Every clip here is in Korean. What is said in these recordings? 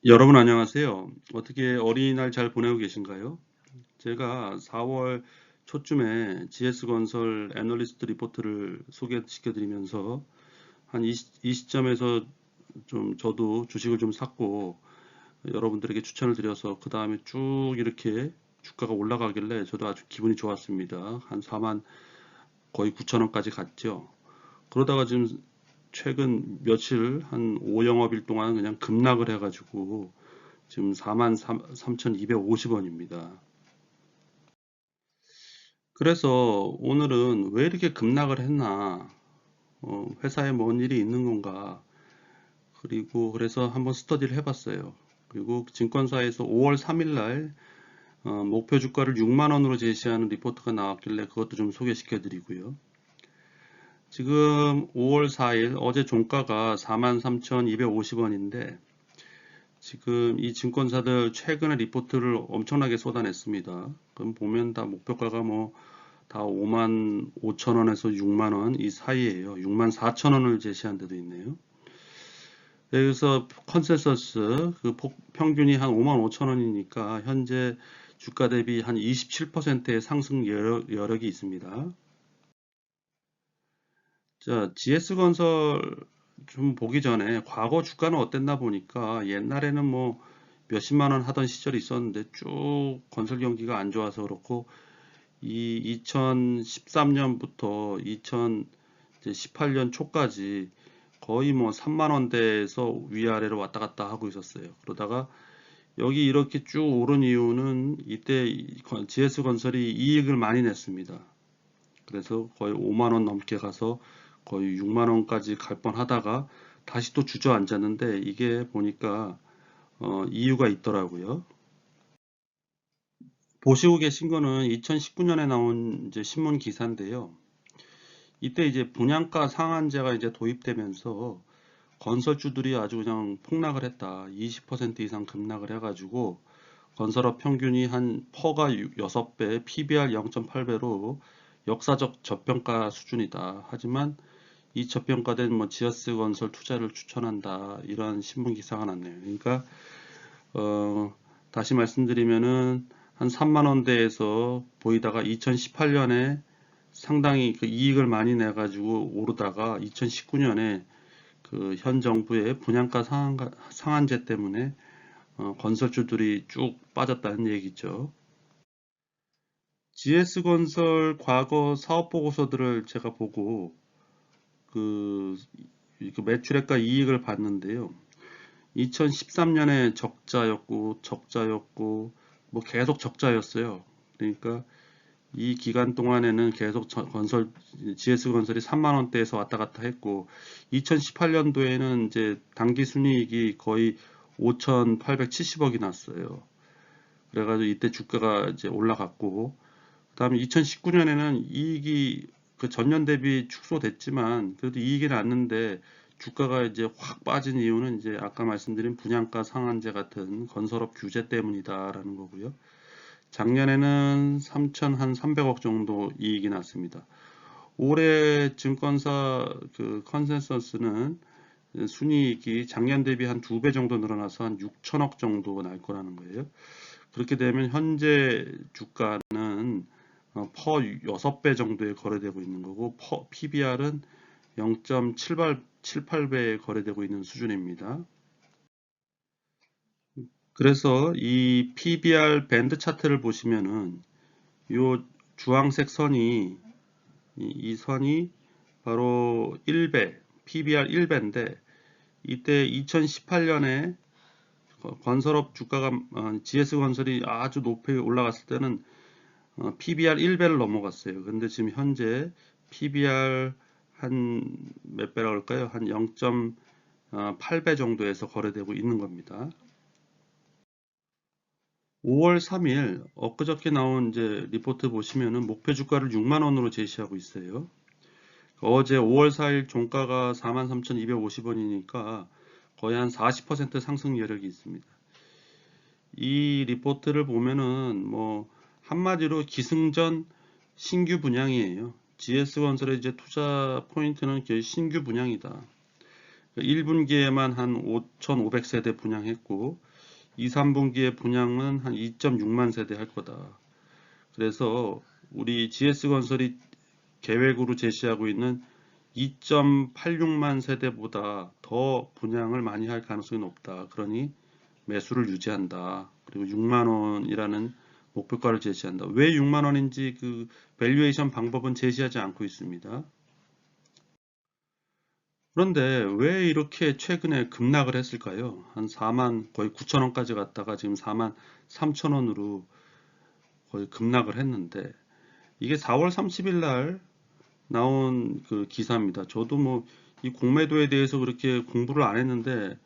여러분 안녕하세요. 어떻게 어린이날 잘 보내고 계신가요? 제가 4월 초쯤에 GS건설 애널리스트 리포트를 소개시켜 드리면서 한 이 시점에서 좀 저도 주식을 좀 샀고 여러분들에게 추천을 드려서 그 다음에 쭉 이렇게 주가가 올라가길래 저도 아주 기분이 좋았습니다. 한 4만 거의 9천 원까지 갔죠. 그러다가 지금 최근 며칠 한 5영업일 동안 그냥 급락을 해가지고 지금 4만 3,250원입니다. 그래서 오늘은 왜 이렇게 급락을 했나, 회사에 뭔 일이 있는 건가, 그리고 그래서 한번 스터디를 해봤어요. 그리고 증권사에서 5월 3일 날 목표 주가를 6만 원으로 제시하는 리포트가 나왔길래 그것도 좀 소개시켜 드리고요. 지금 5월 4일 어제 종가가 43,250원인데 지금 이 증권사들 최근에 리포트를 엄청나게 쏟아냈습니다. 그럼 보면 다 목표가가 뭐 다 5만 5천 원에서 6만 원 이 사이에요. 6만 4천 원을 제시한 데도 있네요. 여기서 컨센서스 그 평균이 한 5만 5천 원이니까 현재 주가 대비 한 27%의 상승 여력이 있습니다. 자, GS건설 좀 보기 전에 과거 주가는 어땠나 보니까 옛날에는 뭐 몇십만 원 하던 시절이 있었는데 쭉 건설 경기가 안 좋아서 그렇고 이 2013년부터 2018년 초까지 거의 뭐 3만 원대에서 위아래로 왔다 갔다 하고 있었어요. 그러다가 여기 이렇게 쭉 오른 이유는 이때 GS건설이 이익을 많이 냈습니다. 그래서 거의 5만 원 넘게 가서 거의 6만 원까지 갈 뻔하다가 다시 또 주저앉았는데 이게 보니까 이유가 있더라고요. 보시고 계신 거는 2019년에 나온 이제 신문 기사인데요. 이때 이제 분양가 상한제가 이제 도입되면서 건설주들이 아주 그냥 폭락을 했다. 20% 이상 급락을 해가지고 건설업 평균이 한 퍼가 6배, PBR 0.8배로 역사적 저평가 수준이다. 하지만 이 저평가된 뭐 지하스 건설 투자를 추천한다. 이런 신문 기사가 났네요. 그러니까 다시 말씀드리면은 한 3만 원대에서 보이다가 2018년에 상당히 그 이익을 많이 내가지고 오르다가 2019년에 그 현 정부의 분양가 상한제 때문에 건설주들이 쭉 빠졌다는 얘기죠. GS건설 과거 사업 보고서들을 제가 보고 그, 그 매출액과 이익을 봤는데요. 2013년에 적자였고, 뭐 계속 적자였어요. 그러니까 이 기간 동안에는 계속 GS건설이 3만 원대에서 왔다 갔다 했고, 2018년도에는 이제 당기 순이익이 거의 5,870억이 났어요. 그래가지고 이때 주가가 이제 올라갔고, 그다음에 2019년에는 이익이 그 전년 대비 축소됐지만 그래도 이익이 났는데 주가가 이제 확 빠진 이유는 이제 아까 말씀드린 분양가 상한제 같은 건설업 규제 때문이다라는 거고요. 작년에는 3,300억 정도 이익이 났습니다. 올해 증권사 그 컨센서스는 순이익이 작년 대비 한 2배 정도 늘어나서 한 6천억 정도 날 거라는 거예요. 그렇게 되면 현재 주가는 퍼 6배 정도에 거래되고 있는 거고 PBR은 0.78배에 거래되고 있는 수준입니다. 그래서 이 PBR 밴드 차트를 보시면은 요 주황색 선이 이 선이 바로 1배, PBR 1배인데 이때 2018년에 건설업 주가가 GS건설이 아주 높이 올라갔을 때는 PBR 1배를 넘어갔어요. 근데 지금 현재 PBR 한 몇 배라고 할까요? 한 0.8배 정도에서 거래되고 있는 겁니다. 5월 3일 엊그저께 나온 이제 리포트 보시면은 목표 주가를 6만 원으로 제시하고 있어요. 어제 5월 4일 종가가 43,250원이니까 거의 한 40% 상승 여력이 있습니다. 이 리포트를 보면은 뭐 한마디로 기승전 신규 분양이에요. GS건설의 이제 투자 포인트는 신규 분양이다. 1분기에만 한 5,500세대 분양했고 2, 3분기에 분양은 한 2.6만 세대 할 거다. 그래서 우리 GS건설이 계획으로 제시하고 있는 2.86만 세대보다 더 분양을 많이 할 가능성이 높다. 그러니 매수를 유지한다. 그리고 6만 원이라는 목표가를 제시한다. 왜 6만 원인지 그 밸류에이션 방법은 제시하지 않고 있습니다. 그런데 왜 이렇게 최근에 급락을 했을까요? 한 4만 거의 9천 원까지 갔다가 지금 4만 3천 원으로 거의 급락을 했는데 이게 4월 30일 날 나온 그 기사입니다. 저도 뭐 이 공매도에 대해서 그렇게 공부를 안 했는데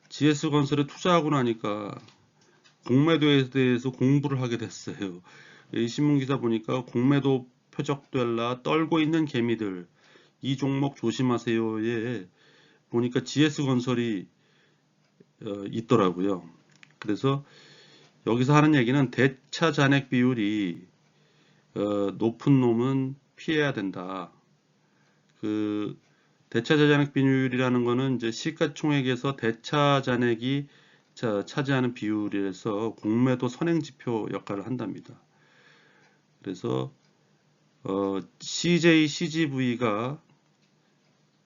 GS건설에 투자하고 나니까 공매도에 대해서 공부를 하게 됐어요. 이 신문기사 보니까 공매도 표적될라 떨고 있는 개미들 이 종목 조심하세요에 보니까 GS건설이 있더라고요. 그래서 여기서 하는 얘기는 대차 잔액 비율이 높은 놈은 피해야 된다. 그 대차 잔액 비율이라는 거는 이제 시가총액에서 대차 잔액이 차지하는 비율에서 공매도 선행지표 역할을 한답니다. 그래서 CJ, CGV가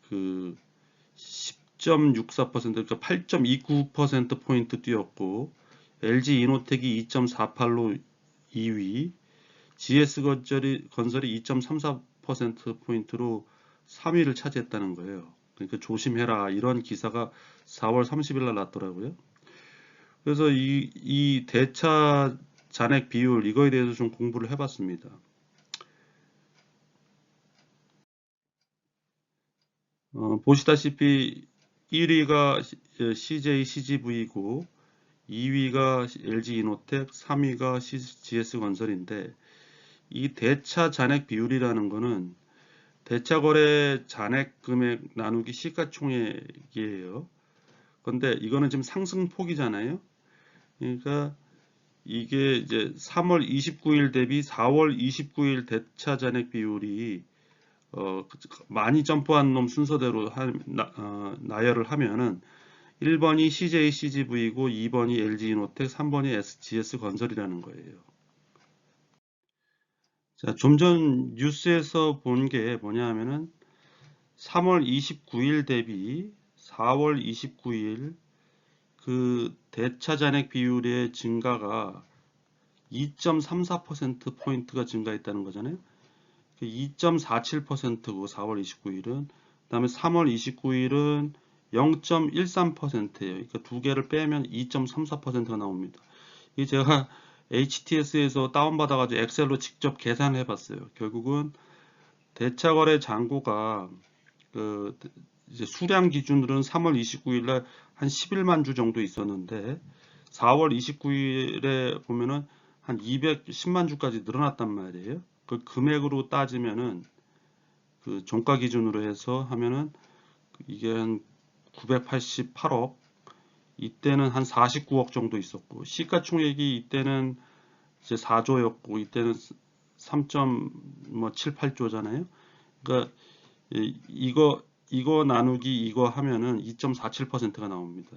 그 10.64% 그러니까 8.29% 포인트 뛰었고 LG 이노텍이 2.48로 2위, GS건설이 2.34% 포인트로 3위를 차지했다는 거예요. 그러니까 조심해라 이런 기사가 4월 30일 날 났더라고요. 그래서 이 대차 잔액 비율 이거에 대해서 좀 공부를 해봤습니다. 보시다시피 1위가 CJ CGV고 2위가 LG 이노텍, 3위가 GS건설인데 이 대차 잔액 비율이라는 거는 대차 거래 잔액 금액 나누기 시가총액이에요. 그런데 이거는 지금 상승폭이잖아요. 그러니까 이게 이제 3월 29일 대비 4월 29일 대차 잔액 비율이 많이 점프한 놈 순서대로 나열을 하면은 1번이 CJ CGV고 2번이 LG 이노텍, 3번이 SGS 건설이라는 거예요. 자, 좀 전 뉴스에서 본 게 뭐냐 하면은 3월 29일 대비 4월 29일 그 대차 잔액 비율의 증가가 2.34% 포인트가 증가했다는 거잖아요. 2.47%고 4월 29일은 그다음에 3월 29일은 0.13%예요. 그러니까 두 개를 빼면 2.34%가 나옵니다. 이 제가 HTS에서 다운받아가지고 엑셀로 직접 계산을 해봤어요. 결국은 대차거래 잔고가 그 이제 수량 기준으로는 3월 29일 날 한 11만 주 정도 있었는데 4월 29일에 보면은 한 210만 주까지 늘어났단 말이에요. 그 금액으로 따지면은 그 종가 기준으로 해서 하면은 이게 한 988억, 이때는 한 49억 정도 있었고 시가총액이 이때는 이제 4조였고 이때는 3.78조잖아요. 그러니까 이거 나누기 이거 하면은 2.47%가 나옵니다.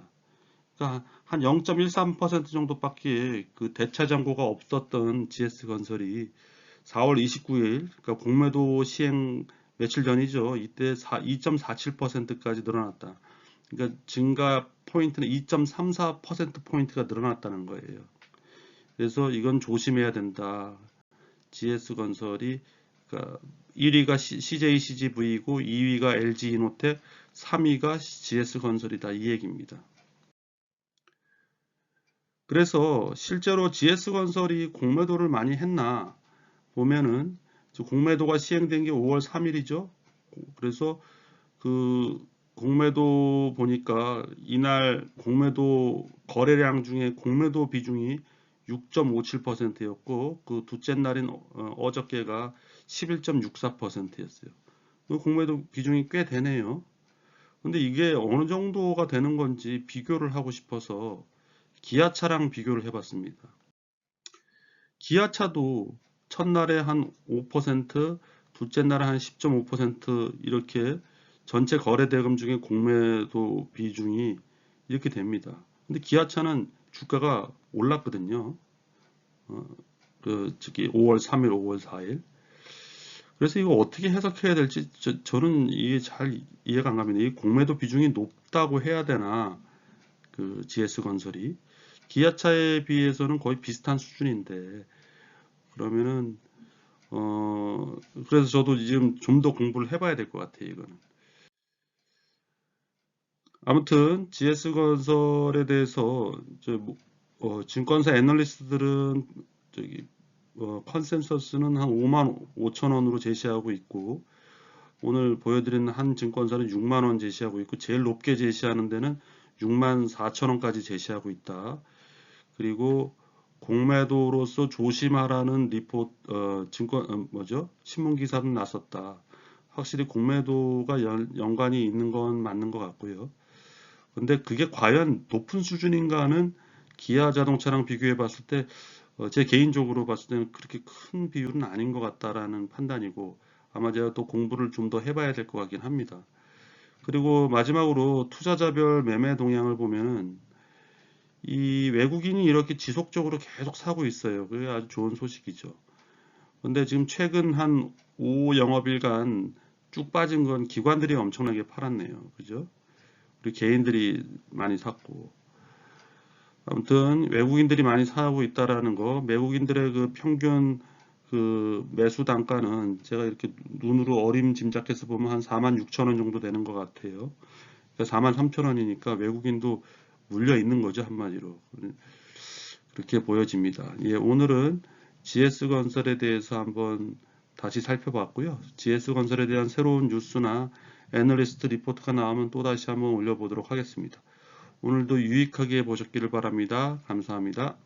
그러니까 한 0.13% 정도밖에 그 대차 잔고가 없었던 GS건설이 4월 29일 그러니까 공매도 시행 며칠 전이죠. 이때 2.47%까지 늘어났다. 그러니까 증가 포인트는 2.34% 포인트가 늘어났다는 거예요. 그래서 이건 조심해야 된다. GS건설이 그러니까 1위가 CJ CGV고 2위가 LG 이노텍, 3위가 GS건설이다 이 얘기입니다. 그래서 실제로 GS건설이 공매도를 많이 했나 보면은 공매도가 시행된 게 5월 3일이죠. 그래서 그 공매도 보니까 이날 공매도 거래량 중에 공매도 비중이 6.57%였고 그 둘째 날인 어저께가 11.64%였어요. 공매도 비중이 꽤 되네요. 근데 이게 어느 정도가 되는 건지 비교를 하고 싶어서 기아차랑 비교를 해봤습니다. 기아차도 첫날에 한 5%, 둘째 날에 한 10.5% 이렇게 전체 거래 대금 중에 공매도 비중이 이렇게 됩니다. 근데 기아차는 주가가 올랐거든요. 특히 5월 3일, 5월 4일. 그래서 이거 어떻게 해석해야 될지 저는 이게 잘 이해가 안 갑니다. 이 공매도 비중이 높다고 해야 되나, 그 GS건설이 기아차에 비해서는 거의 비슷한 수준인데, 그러면은 그래서 저도 지금 좀 더 공부를 해봐야 될 것 같아요, 이거는. 아무튼 GS건설에 대해서 증권사 애널리스트들은 저기 컨센서스는 한 5만 5천 원으로 제시하고 있고, 오늘 보여드리는 한 증권사는 6만 원 제시하고 있고, 제일 높게 제시하는 데는 6만 4천 원까지 제시하고 있다. 그리고 공매도로서 조심하라는 신문 기사도 났었다. 확실히 공매도가 연관이 있는 건 맞는 것 같고요. 근데 그게 과연 높은 수준인가는 기아 자동차랑 비교해 봤을 때 제 개인적으로 봤을 때는 그렇게 큰 비율은 아닌 것 같다라는 판단이고, 아마 제가 또 공부를 좀 더 해봐야 될 것 같긴 합니다. 그리고 마지막으로 투자자별 매매 동향을 보면은 이 외국인이 이렇게 지속적으로 계속 사고 있어요. 그게 아주 좋은 소식이죠. 근데 지금 최근 한 5영업일간 쭉 빠진 건 기관들이 엄청나게 팔았네요. 그죠? 우리 개인들이 많이 샀고. 아무튼 외국인들이 많이 사고 있다라는 거, 외국인들의 그 평균 그 매수 단가는 제가 이렇게 눈으로 어림짐작해서 보면 한 46,000원 정도 되는 것 같아요. 그러니까 43,000원이니까 외국인도 물려 있는 거죠, 한마디로. 그렇게 보여집니다. 예, 오늘은 GS건설에 대해서 한번 다시 살펴봤고요. GS건설에 대한 새로운 뉴스나 애널리스트 리포트가 나오면 또다시 한번 올려보도록 하겠습니다. 오늘도 유익하게 보셨기를 바랍니다. 감사합니다.